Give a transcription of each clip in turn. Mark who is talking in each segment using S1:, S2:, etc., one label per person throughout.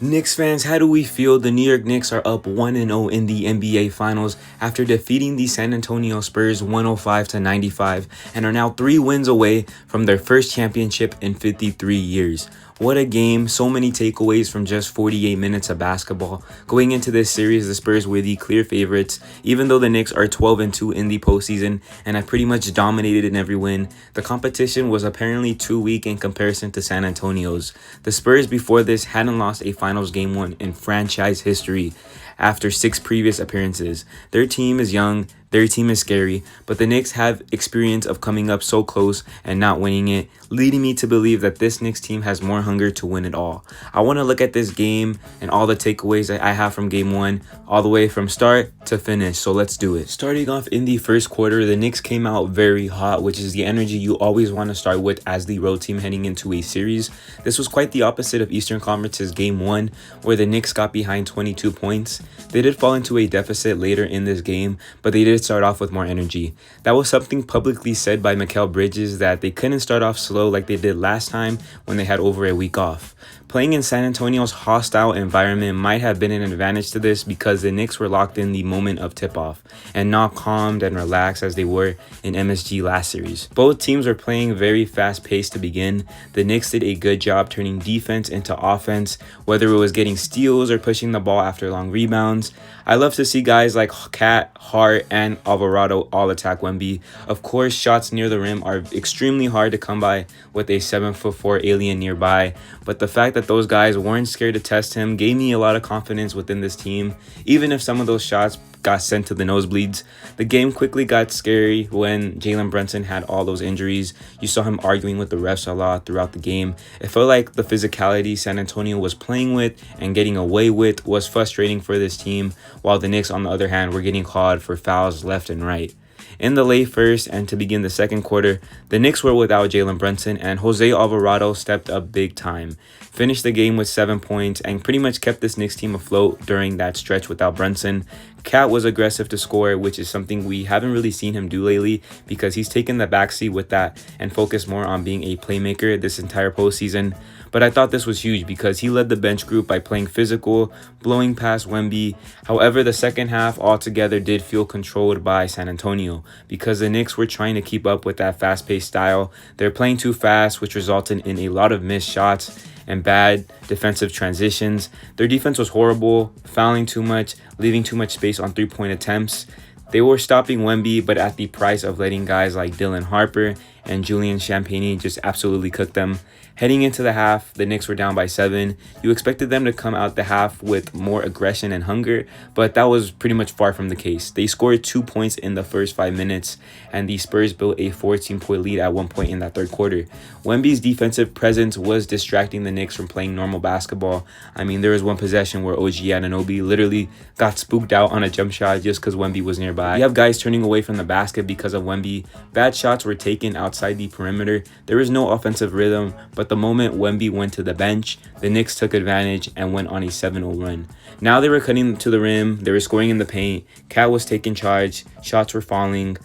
S1: Knicks fans, how do we feel? The New York Knicks are up 1-0 in the NBA Finals after defeating the San Antonio Spurs 105-95 and are now 3 wins away from their first championship in 53 years. What a game, so many takeaways from just 48 minutes of basketball. Going into this series, the Spurs were the clear favorites, even though the Knicks are 12-2 in the postseason and have pretty much dominated in every win. The competition was apparently too weak in comparison to San Antonio's. The Spurs before this hadn't lost a Finals Game 1 in franchise history after 6 previous appearances. Their team is young, their team is scary, but the Knicks have experience of coming up so close and not winning it, leading me to believe that this Knicks team has more hunger to win it all. I want to look at this game and all the takeaways that I have from Game 1 all the way from start to finish, so let's do it. Starting off in the first quarter, the Knicks came out very hot, which is the energy you always want to start with as the road team heading into a series. This was quite the opposite of Eastern Conference's Game 1, where the Knicks got behind 22 points. They did fall into a deficit later in this game, but they did start off with more energy. That was something publicly said by Mikal Bridges, that they couldn't start off slow like they did last time when they had over a week off. Playing in San Antonio's hostile environment might have been an advantage to this because the Knicks were locked in the moment of tip-off and not calmed and relaxed as they were in MSG last series. Both teams were playing very fast-paced to begin. The Knicks did a good job turning defense into offense, whether it was getting steals or pushing the ball after long rebounds. I love to see guys like Cat, Hart, and Alvarado all attack Wemby. Of course, shots near the rim are extremely hard to come by with a 7'4" alien nearby, but the fact that those guys weren't scared to test him gave me a lot of confidence within this team, even if some of those shots got sent to the nosebleeds. The game quickly got scary when Jalen Brunson had all those injuries. You saw him arguing with the refs a lot throughout the game. It felt like the physicality San Antonio was playing with and getting away with was frustrating for this team, while the Knicks, on the other hand, were getting called for fouls left and right. In the late first and to begin the second quarter, the Knicks were without Jalen Brunson, and Jose Alvarado stepped up big time. Finished the game with 7 points and pretty much kept this Knicks team afloat during that stretch without Brunson. Cat was aggressive to score, which is something we haven't really seen him do lately because he's taken the backseat with that and focused more on being a playmaker this entire postseason. But I thought this was huge because he led the bench group by playing physical, blowing past Wemby. However, the second half altogether did feel controlled by San Antonio because the Knicks were trying to keep up with that fast-paced style. They're playing too fast, which resulted in a lot of missed shots and bad defensive transitions. Their defense was horrible, fouling too much, leaving too much space on three-point attempts. They were stopping Wemby, but at the price of letting guys like Dylan Harper and Julian Champagnie just absolutely cook them. Heading into the half, the Knicks were down by 7. You expected them to come out the half with more aggression and hunger, but that was pretty much far from the case. They scored 2 points in the first 5 minutes, and the Spurs built a 14-point lead at one point in that third quarter. Wemby's defensive presence was distracting the Knicks from playing normal basketball. I mean, there was one possession where OG Anunoby literally got spooked out on a jump shot just because Wemby was nearby. You have guys turning away from the basket because of Wemby. Bad shots were taken outside the perimeter. There was no offensive rhythm, but the moment Wemby went to the bench, the Knicks took advantage and went on a 7-0 run. Now they were cutting to the rim, they were scoring in the paint, Cat was taking charge, shots were falling,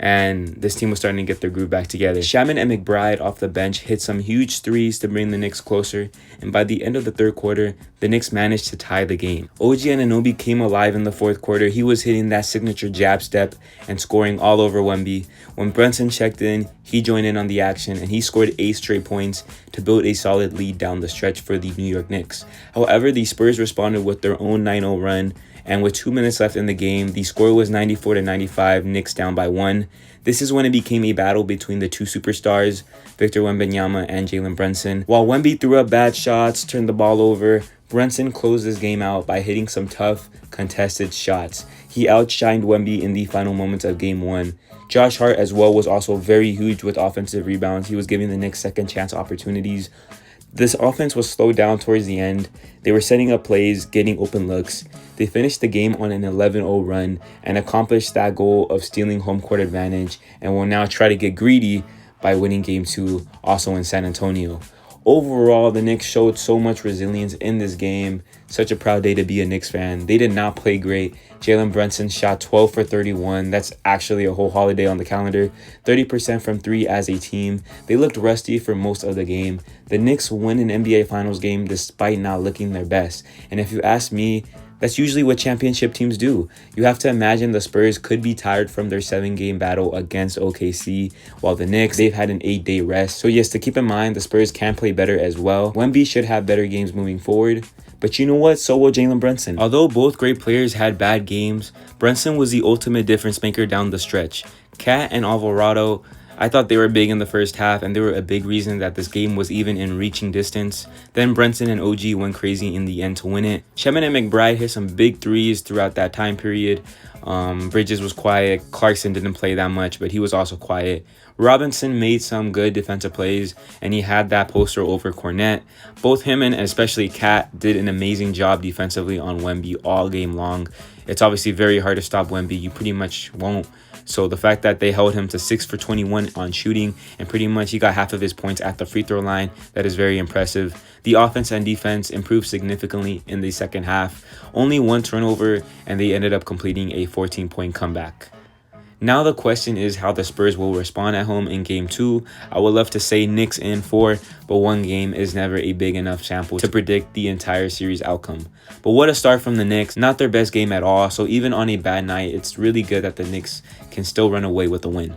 S1: and this team was starting to get their groove back together. Shaman and McBride off the bench hit some huge threes to bring the Knicks closer, and by the end of the third quarter, the Knicks managed to tie the game. OG Anunoby came alive in the fourth quarter. He was hitting that signature jab step and scoring all over Wemby. When Brunson checked in, he joined in on the action, and he scored 8 straight points to build a solid lead down the stretch for the New York Knicks. However, the Spurs responded with their own 9-0 run, and with 2 minutes left in the game, the score was 94-95, Knicks down by 1. This is when it became a battle between the two superstars, Victor Wembanyama and Jalen Brunson. While Wemby threw up bad shots, turned the ball over, Brunson closed this game out by hitting some tough, contested shots. He outshined Wemby in the final moments of Game 1. Josh Hart as well was also very huge with offensive rebounds. He was giving the Knicks second chance opportunities. This offense was slowed down towards the end. They were setting up plays, getting open looks. They finished the game on an 11-0 run and accomplished that goal of stealing home court advantage, and will now try to get greedy by winning Game 2 also in San Antonio. Overall, the Knicks showed so much resilience in this game. Such a proud day to be a Knicks fan. They did not play great. Jalen Brunson shot 12 for 31. That's actually a whole holiday on the calendar. 30% from 3 as a team. They looked rusty for most of the game. The Knicks win an NBA Finals game despite not looking their best. And if you ask me, that's usually what championship teams do. You have to imagine the Spurs could be tired from their 7-game battle against OKC, while the Knicks, they've had an 8-day rest. So yes, to keep in mind, the Spurs can play better as well. Wemby should have better games moving forward. But you know what? So will Jalen Brunson. Although both great players had bad games, Brunson was the ultimate difference maker down the stretch. Cat and Alvarado, I thought they were big in the first half, and they were a big reason that this game was even in reaching distance. Then Brunson and OG went crazy in the end to win it. Shepard and McBride hit some big threes throughout that time period. Bridges was quiet. Clarkson didn't play that much, but he was also quiet. Robinson made some good defensive plays, and he had that poster over Cornette. Both him and especially Cat did an amazing job defensively on Wemby all game long. It's obviously very hard to stop Wemby. You pretty much won't. So the fact that they held him to 6 for 21 on shooting, and pretty much he got half of his points at the free throw line, that is very impressive. The offense and defense improved significantly in the second half. Only one turnover, and they ended up completing a 14-point comeback. Now the question is how the Spurs will respond at home in Game 2. I would love to say Knicks in 4, but one game is never a big enough sample to predict the entire series outcome. But what a start from the Knicks. Not their best game at all, so even on a bad night, it's really good that the Knicks can still run away with a win.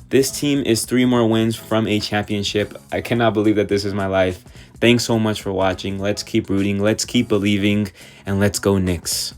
S1: This team is 3 more wins from a championship. I cannot believe that this is my life. Thanks so much for watching. Let's keep rooting, let's keep believing, and let's go Knicks.